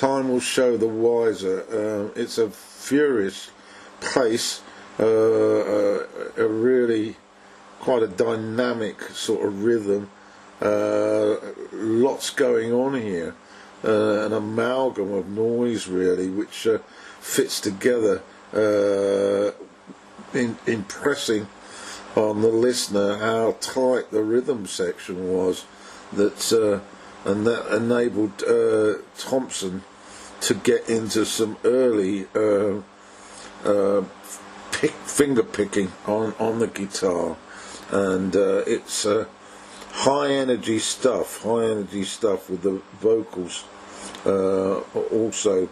time will show the wiser. It's a furious pace, a really quite a dynamic sort of rhythm, lots going on here, an amalgam of noise really, which fits together, impressing on the listener how tight the rhythm section was, and that enabled Thompson to get into some early finger picking on the guitar, and it's high energy stuff with the vocals also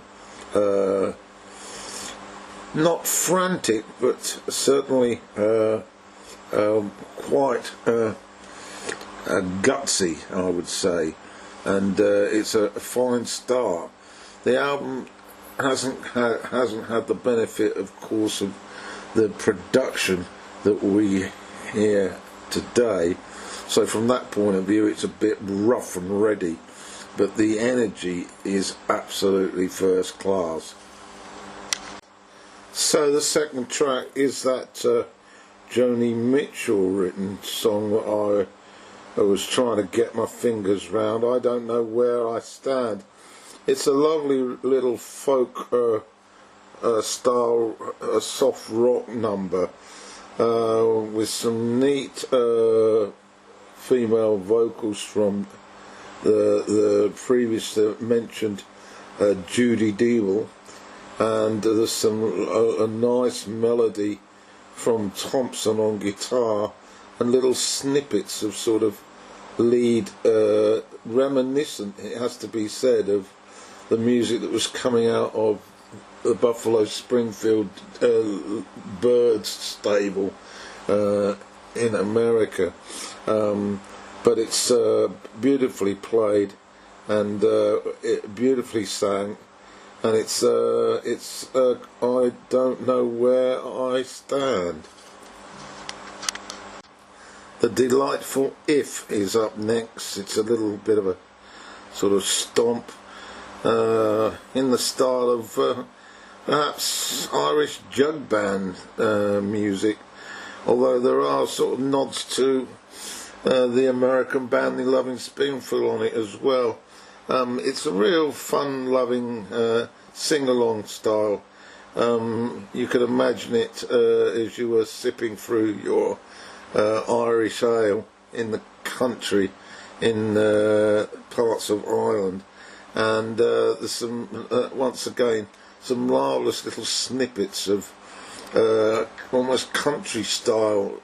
not frantic, but certainly quite gutsy, I would say, and it's a fine start. The album hasn't had the benefit, of course, of the production that we hear today, so from that point of view it's a bit rough and ready, but the energy is absolutely first class. So the second track is that Joni Mitchell written song that I was trying to get my fingers round. I Don't Know Where I Stand. It's a lovely little folk style soft rock number with some neat female vocals from the previously mentioned Judy Deagle, and there's a nice melody from Thompson on guitar and little snippets of sort of lead, reminiscent, it has to be said, of the music that was coming out of the Buffalo Springfield Birds stable in America, but it's beautifully played and beautifully sang, and it's I Don't Know Where I Stand. The delightful If is up next. It's a little bit of a sort of stomp in the style of perhaps Irish jug band music, although there are sort of nods to the American band The Loving Spoonful on it as well. It's a real fun-loving sing-along style. You could imagine it as you were sipping through your Irish ale in the country in parts of Ireland, and there's some once again some marvellous little snippets of almost country style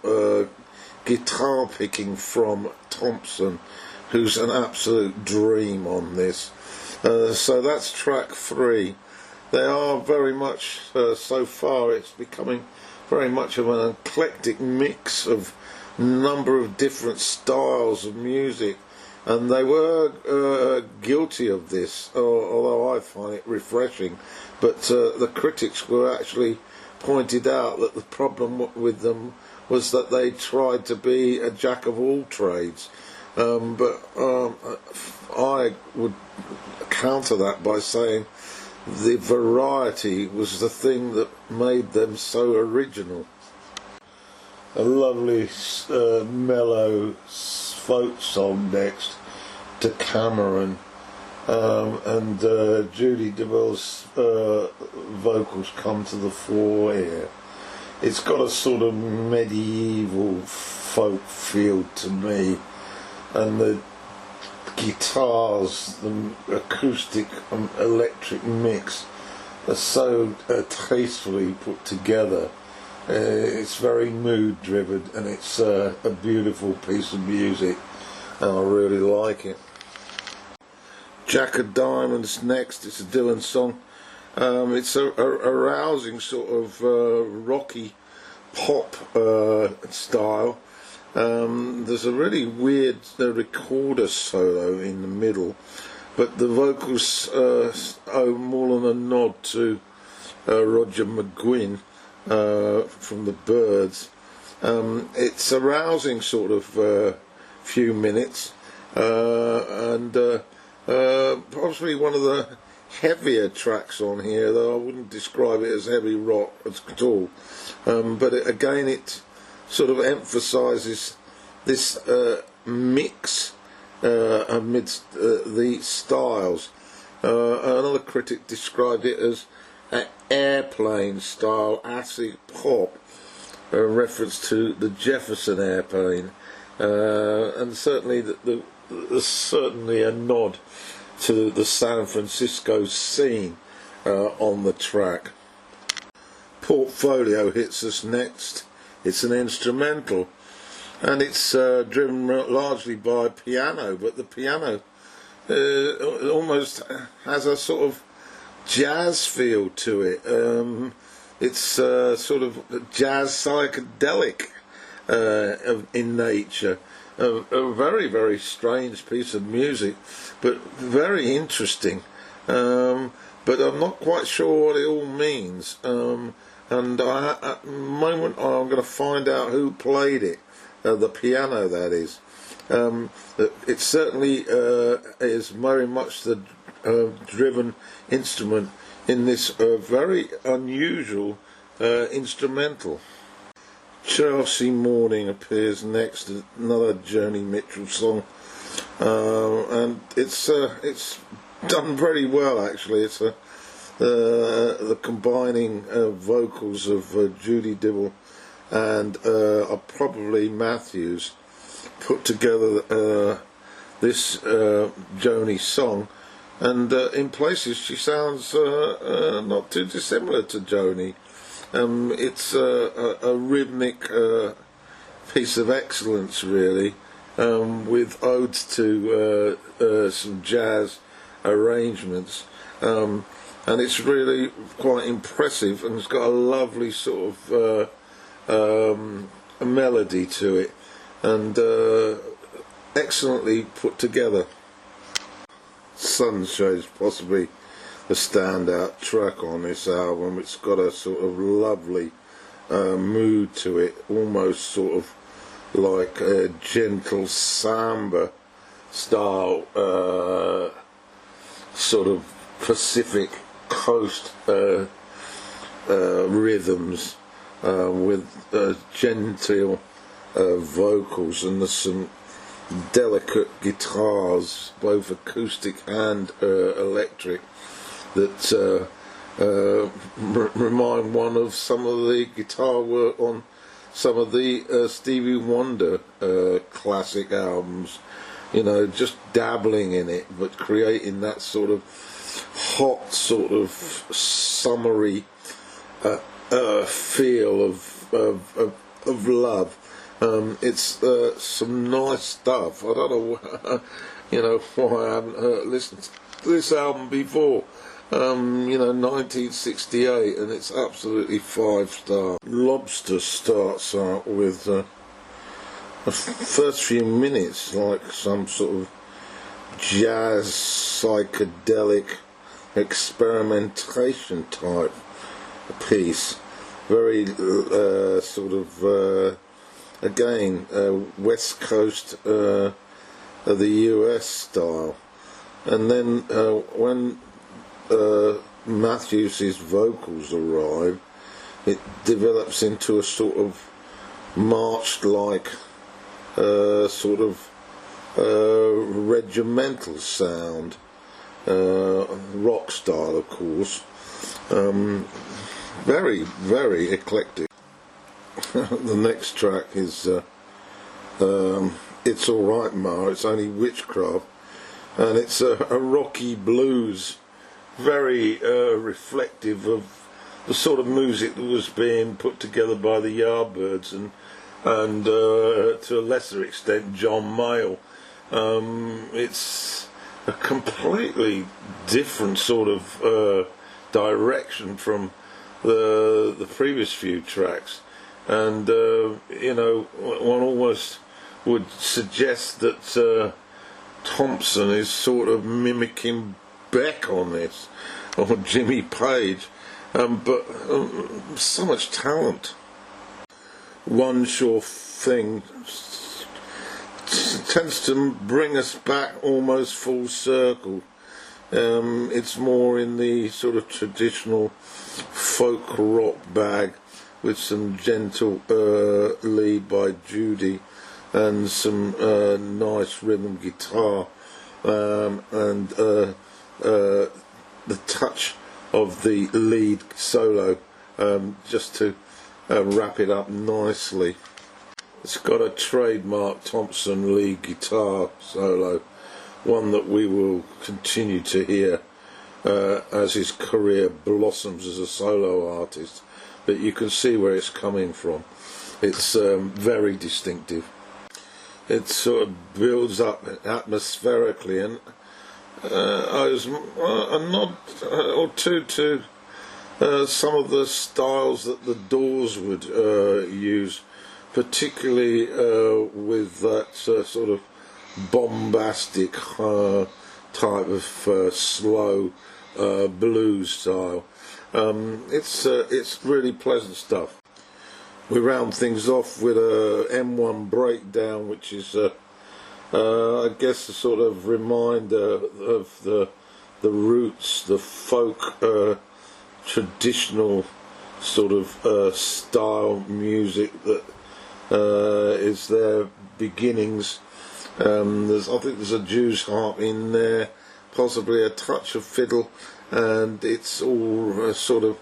guitar picking from Thompson, who's an absolute dream on this. So that's track 3. They are very much so far it's becoming very much of an eclectic mix of a number of different styles of music, and they were guilty of this, although I find it refreshing. But the critics were actually pointed out that the problem with them was that they tried to be a jack of all trades, but I would counter that by saying the variety was the thing that made them so original. A lovely mellow folk song next to Cameron, and Judy DeVille's vocals come to the fore here. It's got a sort of medieval folk feel to me, and the guitars, the acoustic and electric mix are so tastefully put together. It's very mood driven, and it's a beautiful piece of music, and I really like it. Jack of Diamonds next. It's a Dylan song. It's a rousing sort of rocky pop style. There's a really weird recorder solo in the middle, but the vocals owe more than a nod to Roger McGuinn from the Byrds. It's a rousing sort of few minutes, and possibly one of the heavier tracks on here, though I wouldn't describe it as heavy rock at all. But again, it sort of emphasises this mix amidst the styles. Another critic described it as an airplane style acid pop, a reference to the Jefferson airplane, and certainly there's certainly a nod to the San Francisco scene on the track. Portfolio hits us next. It's an instrumental, and it's driven largely by piano, but the piano almost has a sort of jazz feel to it. It's sort of jazz psychedelic in nature. A very, very strange piece of music, but very interesting. But I'm not quite sure what it all means. And at the moment I'm going to find out who played it, the piano that is. It certainly is very much the driven instrument in this very unusual instrumental. Chelsea Morning appears next, another Joni Mitchell song, and it's done very well actually. It's the combining vocals of Judy Dibble and probably Matthews put together this Joni song, and in places she sounds not too dissimilar to Joni. It's a rhythmic piece of excellence, really, with odes to some jazz arrangements, and it's really quite impressive, and it's got a lovely sort of melody to it, and excellently put together. Sunshine's possibly the standout track on this album. It's got a sort of lovely mood to it, almost sort of like a gentle samba style sort of Pacific coast rhythms with genteel vocals, and there's some delicate guitars, both acoustic and electric, that remind one of some of the guitar work on some of the Stevie Wonder classic albums. You know, just dabbling in it, but creating that sort of hot, sort of summery feel of love. It's some nice stuff. I don't know, you know, why I haven't listened to this album before. 1968, and it's absolutely 5-star. Lobster starts out with the first few minutes like some sort of jazz psychedelic experimentation type piece. Very sort of again West Coast of the US style, and then when Matthews' vocals arrive, it develops into a sort of march-like sort of regimental sound, rock style of course, very, very eclectic. The next track is It's Alright Ma, It's Only Witchcraft, and it's a rocky blues, very reflective of the sort of music that was being put together by the Yardbirds and to a lesser extent John Mayall. It's a completely different sort of direction from the previous few tracks, and one almost would suggest that Thompson is sort of mimicking Beck on this, or Jimmy Page, but so much talent. One Sure Thing tends to bring us back almost full circle It's more in the sort of traditional folk rock bag, with some gentle lead by Judy and some nice rhythm guitar, and the touch of the lead solo, just to wrap it up nicely. It's got a trademark Thompson lead guitar solo, one that we will continue to hear as his career blossoms as a solo artist, but you can see where it's coming from. It's very distinctive. It sort of builds up atmospherically, and I was a nod or two to some of the styles that the Doors would use, particularly with that sort of bombastic type of slow blues style. It's really pleasant stuff. We round things off with a M1 breakdown, which is I guess a sort of reminder of the roots, the folk traditional sort of style music that is their beginnings. I think there's a Jew's harp in there, possibly a touch of fiddle, and it's all sort of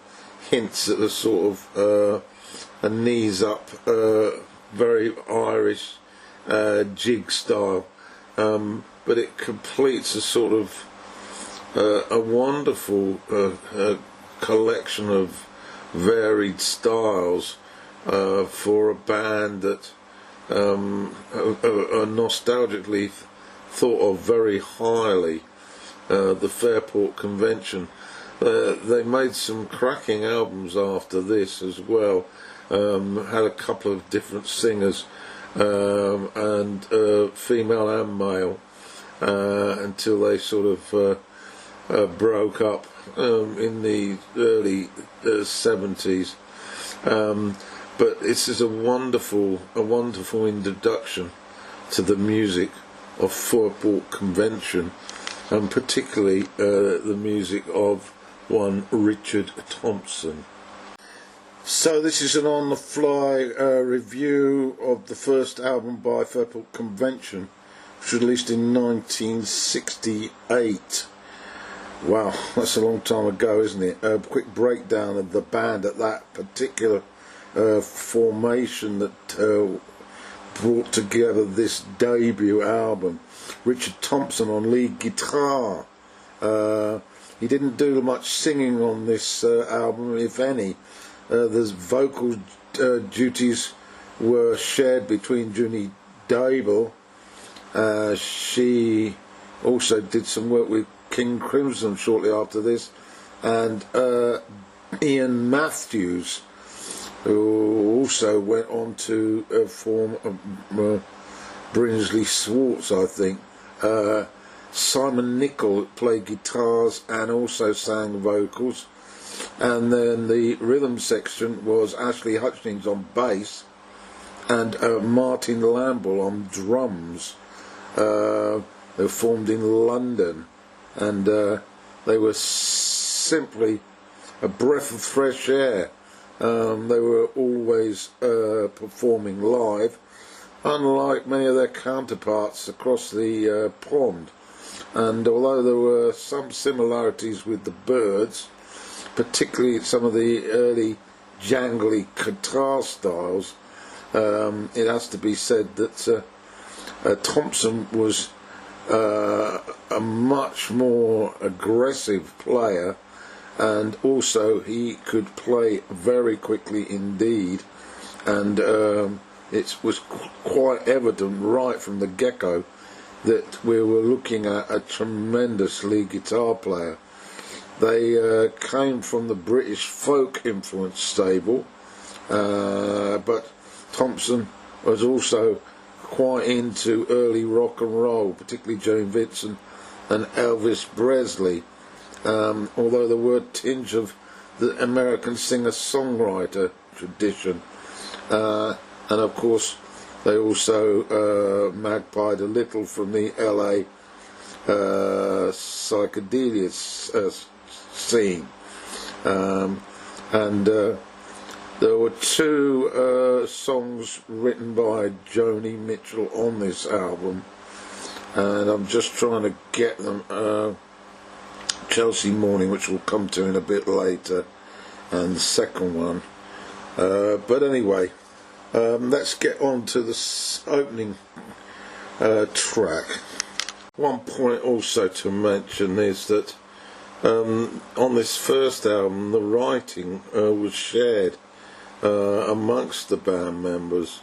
hints at a sort of a knees up, very Irish jig style, but it completes a sort of a wonderful collection of varied styles for a band that are nostalgically thought of very highly. The Fairport Convention. They made some cracking albums after this as well. Had a couple of different singers, and female and male, until they sort of broke up in the early 70s. But this is a wonderful introduction to the music of Fairport Convention, and particularly the music of one Richard Thompson. So this is an on-the-fly review of the first album by Fairport Convention, which was released in 1968. Wow, that's a long time ago, isn't it? A quick breakdown of the band at that particular formation that brought together this debut album. Richard Thompson on lead guitar. He didn't do much singing on this album, if any. The vocal duties were shared between Joni Mitchell. She also did some work with King Crimson shortly after this, and Ian Matthews, who also went on to form Brinsley Swartz, I think. Simon Nicol played guitars and also sang vocals, and then the rhythm section was Ashley Hutchings on bass and Martin Lamble on drums. They were formed in London, and they were simply a breath of fresh air. They were always performing live, unlike many of their counterparts across the pond. And although there were some similarities with the Byrds, particularly some of the early jangly guitar styles, it has to be said that Thompson was a much more aggressive player, and also he could play very quickly indeed, and it was quite evident right from the get-go that we were looking at a tremendous lead guitar player. They came from the British folk influence stable, but Thompson was also quite into early rock and roll, particularly Joan Vincent and Elvis Presley, although there were a tinge of the American singer-songwriter tradition, and of course they also magpied a little from the LA psychedelia scene, and there were two songs written by Joni Mitchell on this album, and I'm just trying to get them. Chelsea Morning, which we'll come to in a bit later, and the second one. But anyway, let's get on to the opening track. One point also to mention is that on this first album, the writing was shared amongst the band members.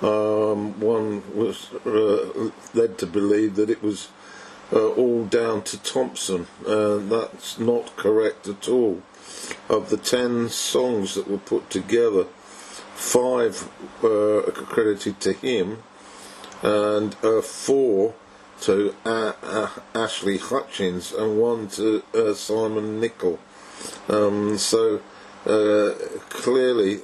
One was led to believe that it was all down to Thompson. That's not correct at all. Of the 10 songs that were put together, 5 were accredited to him, and 4 to Ashley Hutchins, and 1 to Simon Nicol. So clearly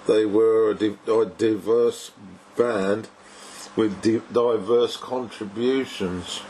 they were a diverse band with diverse contributions.